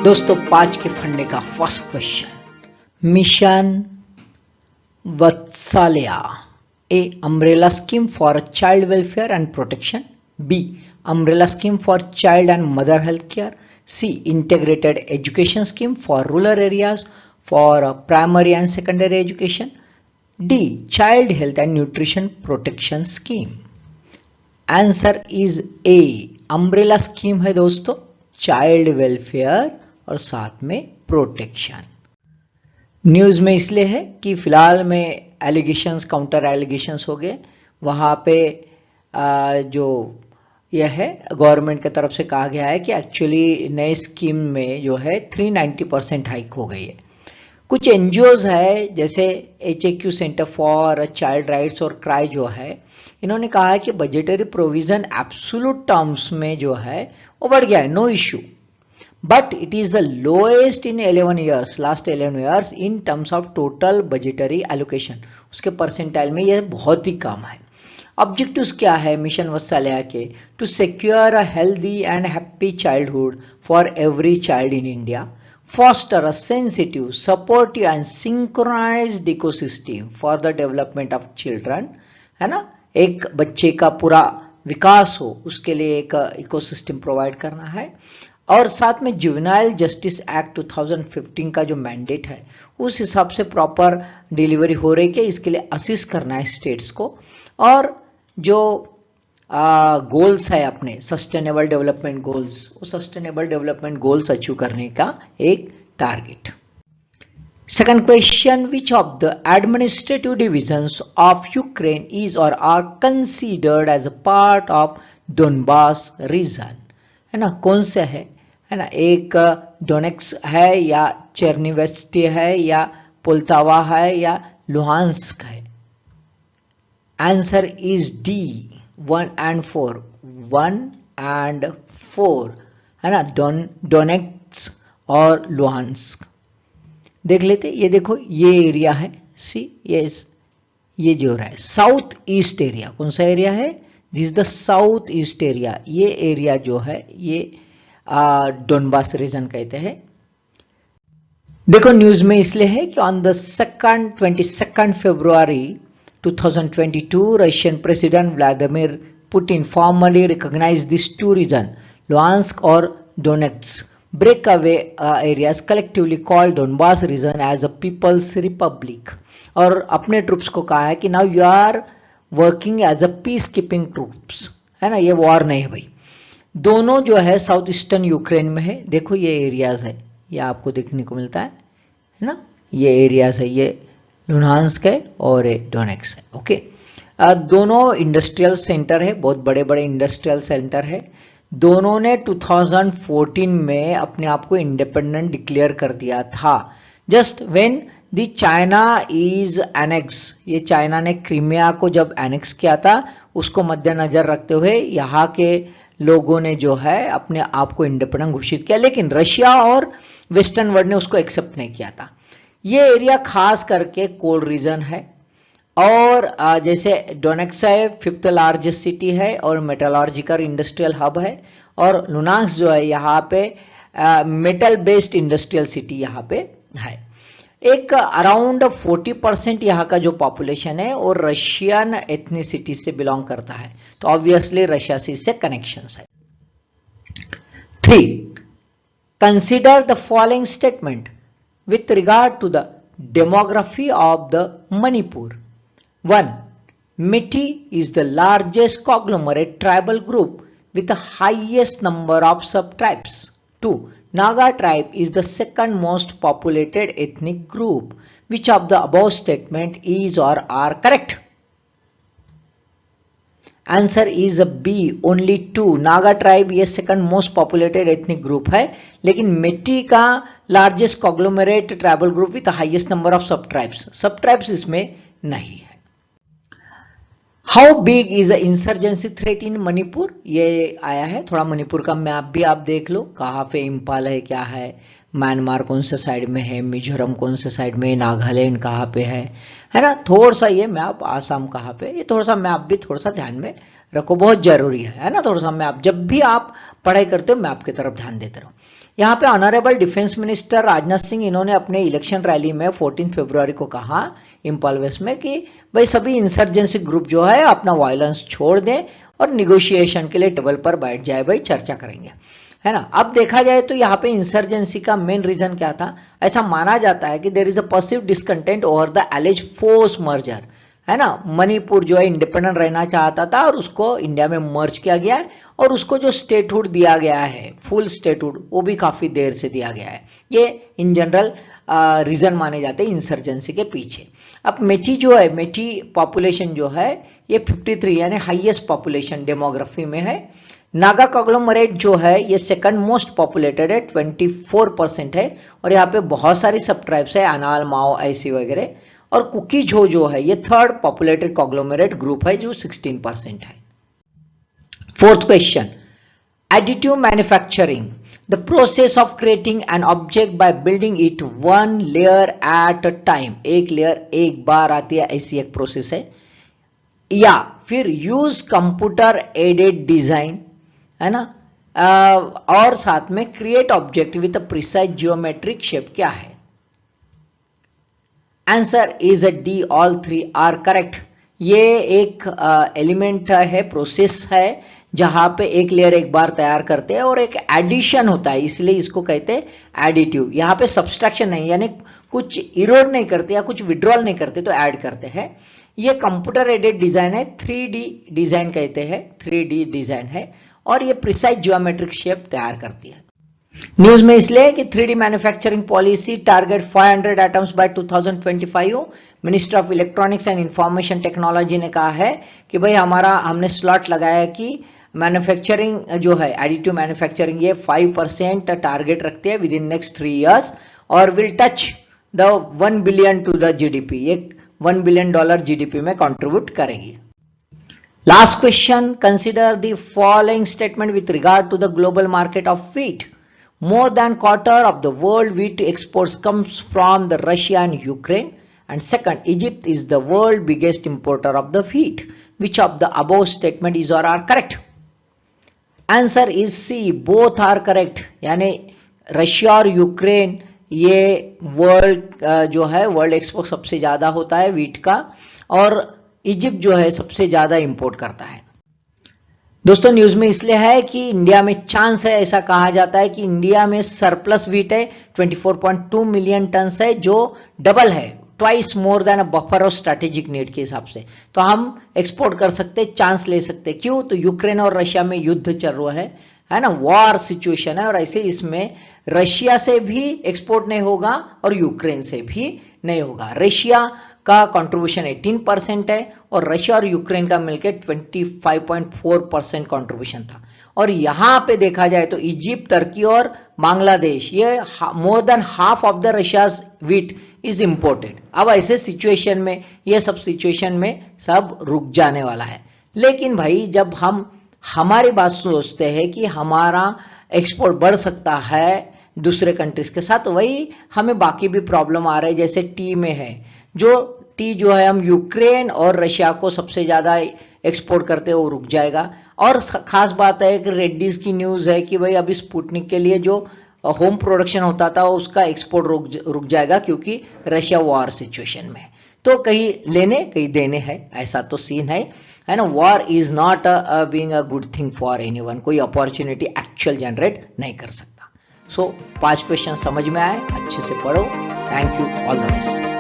दोस्तों 5 के फंडे का first question, Mission Vatsalya A umbrella scheme for child welfare and protection, B umbrella scheme for child and mother health care, C integrated education scheme for rural areas for primary and secondary education, D child health and nutrition protection scheme. Answer is A, umbrella scheme है दोस्तों, child welfare और साथ में protection. News में इसलिए है कि फिलहाल में एलिगेशंस काउंटर एलिगेशंस हो गए, वहां पे जो यह है गवर्नमेंट की तरफ से कहा गया है कि एक्चुअली नए स्कीम में जो है 390% हाइक हो गई है। कुछ एनजीओज है जैसे HAQ centre for child rights और क्राई जो है, इन्होंने कहा है कि बजटरी प्रोविजन एब्सोल्यूट टर्म्स में जो है वो बढ़ गया है, no issue, but it is the lowest in 11 years, last 11 years in terms of total budgetary allocation. उसके परसेंटाइल में यह बहुत ही कम है। ऑब्जेक्टिव्स क्या है मिशन वत्सल्या के? To secure a healthy and happy childhood for every child in India, foster a sensitive, supportive and synchronized ecosystem for the development of children, है ना, एक बच्चे का पूरा विकास हो उसके लिए एक इकोसिस्टम प्रोवाइड करना है। और साथ में जुवेनाइल जस्टिस एक्ट 2015 का जो मैंडेट है उस हिसाब से प्रॉपर डिलीवरी हो रही है, इसके लिए असिस्ट करना है स्टेट्स को। और जो गोल्स है अपने सस्टेनेबल डेवलपमेंट गोल्स, वो सस्टेनेबल डेवलपमेंट गोल्स अचीव करने का एक target. Second question, which of the administrative divisions of Ukraine is or are considered as a part of Donbas region, है ना, कौन से है ना, एक डोनेक्स है या चेर्निवेस्टी है या पोल्टावा है या लुहांस्क है। Answer is D 1 and 4, 1 and 4, है ना, डोनेट्स और लुहांस्क। देख लेते, ये देखो ये एरिया है, सी ये जो रहा है साउथ ईस्ट एरिया, कौन सा एरिया है? This is the south east area. ये एरिया जो है ये डोनबास रीजन कहते हैं। देखो न्यूज में इसलिए है कि on the 22 February 2022, Russian President Vladimir Putin formally recognized these two regions, Luhansk और Donetsk, breakaway areas collectively called Donbas region as a People's Republic, और अपने ट्रूप्स को कहा है कि now you are working as a peacekeeping troops, है ना, ये वॉर नहीं है भाई। दोनों जो है साउथ ईस्टर्न यूक्रेन में है। देखो ये एरियाज है, ये आपको देखने को मिलता है ना, ये एरियाज है, ये लुहांस्क है और डोनेक्स है। ओके, दोनों इंडस्ट्रियल सेंटर है, बहुत बड़े बड़े इंडस्ट्रियल सेंटर है। दोनों ने 2014 में अपने आप को इंडिपेंडेंट डिक्लेयर कर दिया था, just when the China is annex. ये चाइना ने क्रीमिया को जब एनेक्स किया था, उसको मद्देनजर रखते हुए यहाँ के लोगों ने जो है अपने आप को इंडिपेंडेंट घोषित किया, लेकिन रशिया और वेस्टर्न वर्ल्ड ने उसको एक्सेप्ट नहीं किया था। ये एरिया खास करके कोल्ड रीजन है, और जैसे डोनेक्स है 5th लार्जेस्ट सिटी है और मेटलर्जिकल इंडस्ट्रियल हब है, और लुहांस्क जो है यहाँ पे मेटल बेस्ड इंडस्ट्रियल सिटी यहाँ पे है। एक अराउंड 40% यहाँ का जो पॉपुलेशन है और रशियन एथनिसिटी से बिलोंग करता है, तो ऑब्वियसली रशिया से इससे कनेक्शंस है। 3. Consider the following statement with regard to the demography of the Manipur. 1. Metis is the largest conglomerate tribal group with the highest number of subtribes. 2. Naga tribe is the second most populated ethnic group. Which of the above statement is or are correct? Answer is B, only 2। Naga tribe ये second most populated ethnic group है, लेकिन मेटी का largest conglomerate tribal group with highest number of sub tribes इसमें नहीं है। How big is the insurgency threat in Manipur, ये आया है, थोड़ा मणिपुर का मैप भी आप देख लो, कहाँ पे इम्फाल है, क्या है, म्यांमार कौन से साइड में है, मिजोरम कौन से साइड में, नागालैंड कहाँ पे है ना, थोड़ा सा ये मैप, आसाम कहाँ पे, ये थोड़ा सा मैप भी थोड़ा सा ध्यान में रखो, बहुत जरूरी है ना, थोड़ा सा मैप जब भी आप पढ़ाई करते हो मैप की तरफ ध्यान देते रहो। यहाँ पे honourable defence minister Rajnath Singh इन्होंने अपने इलेक्शन रैली में 14 फरवरी को कहा इंपॉल वेस्ट में कि भाई सभी इंसर्जेंसी ग्रुप जो है अपना वायलेंस छोड़ दें और निगोशिएशन के लिए टेबल पर बैठ जाए, भाई चर्चा करेंगे, है ना। अब देखा जाए तो यहाँ पे इंसर्जेंसी का मेन रीजन क्या था, ऐसा माना जाता है कि there is a perceive discontent over the alleged force merger, है ना। मणिपुर जो है इंडिपेंडेंट रहना चाहता था और उसको इंडिया में मर्ज किया गया है और उसको जो स्टेटहुड दिया गया है, फुल स्टेटहुड, वो भी काफी देर से दिया गया है। ये इन जनरल रीजन माने जाते हैं इंसर्जेंसी के पीछे। अब मेची जो है, मेची पॉपुलेशन जो है ये 53 यानी हाईएस्ट पॉपुलेशन डेमोग्राफी में है। नागा कॉग्लोमरेट जो है ये सेकंड मोस्ट पॉपुलेटेड है, 24% है और यहाँ पे बहुत सारी सब ट्राइब्स है, अनाल, माओ, ऐसी वगैरह। और कुकीझो जो है ये थर्ड पॉपुलेटेड कॉग्लोमरेट ग्रुप है जो 16% है। Fourth question, additive manufacturing, the process of creating an object by building it one layer at a time, एक लेयर एक बार आती है, ऐसी एक प्रोसेस है। या फिर यूज कंप्यूटर एडेड डिजाइन, है ना, और साथ में create object with a precise geometric shape, क्या है? Answer is a d, all three are correct. ये एक एलिमेंट है, प्रोसेस है, जहां पे एक लेयर एक बार तैयार करते हैं और एक एडिशन होता है, इसलिए इसको कहते हैं एडिटिव। यहाँ पे सब्सट्रैक्शन नहीं, यानी कुछ इरोड नहीं करते या कुछ विड्रॉल नहीं करते तो ऐड करते हैं। ये कंप्यूटर एडेड डिजाइन है, 3D डिजाइन कहते हैं, 3D डिजाइन है और ये प्रिसाइज जियोमेट्रिक शेप तैयार करती है। न्यूज में इसलिए कि 3D manufacturing policy target 500 atoms bye 2025। Minister of electronics and information technology ने कहा है कि भाई हमने स्लॉट लगाया कि मैन्युफैक्चरिंग जो है एडिटिव मैन्युफैक्चरिंग ये 5% टारगेट रखते हैं विद इन नेक्स्ट 3 years और will touch the 1 billion to the GDP, एक $1 बिलियन जीडीपी में कंट्रीब्यूट करेगी। Last question, consider the following statement with regard to the global market of wheat. More than quarter of the world wheat exports comes from the Russia and Ukraine. And second, Egypt is the world biggest importer of the wheat. Which of the above statement is or are correct? Answer is C, both are correct. यानी Russia और Ukraine ये world जो है world export सबसे ज्यादा होता है wheat का और इजिप्ट जो है सबसे ज्यादा इंपोर्ट करता है। दोस्तों न्यूज में इसलिए है कि इंडिया में चांस है, ऐसा कहा जाता है कि इंडिया में सरप्लस व्हीट है, 24.2 मिलियन टन है जो डबल है, twice more than a buffer और स्ट्रेटेजिक नीड के हिसाब से। तो हम एक्सपोर्ट कर सकते, चांस ले सकते। क्यों? तो यूक्रेन और रशिया में युद्ध चल रहा है ना, वॉर सिचुएशन है और ऐसे इसमें रशिया से भी एक्सपोर्ट नहीं होगा और यूक्रेन से भी नहीं होगा। रशिया का कंट्रीब्यूशन 18% है और रशिया और यूक्रेन का मिलकर 25.4% कंट्रीब्यूशन था। और यहां पे देखा जाए तो इजिप्ट, तुर्की और बांग्लादेश ये more than half of the Russia's wheat is imported. अब ऐसे सिचुएशन में ये सब सिचुएशन में सब रुक जाने वाला है। लेकिन भाई जब हम हमारी बात सोचते हैं कि हमारा एक्सपोर्ट बढ़ सकता है दूसरे कंट्रीज के साथ, वही हमें बाकी भी प्रॉब्लम आ रहे हैं। जैसे टी में है, जो टी जो है हम यूक्रेन और रशिया को सबसे ज्यादा एक्सपोर्ट करते हैं वो रुक जाएगा। और खास बात है कि रेड्डीज की न्यूज है कि भाई अभी स्पुतनिक के लिए जो होम प्रोडक्शन होता था उसका एक्सपोर्ट रुक जाएगा क्योंकि रशिया वॉर सिचुएशन में। तो कहीं लेने कहीं देने है, ऐसा तो सीन है ना। War is not being a good thing for anyone, कोई अपॉर्चुनिटी एक्चुअल जनरेट नहीं कर सकता। सो 5 क्वेश्चन समझ में आए, अच्छे से पढ़ो। Thank you, all the best.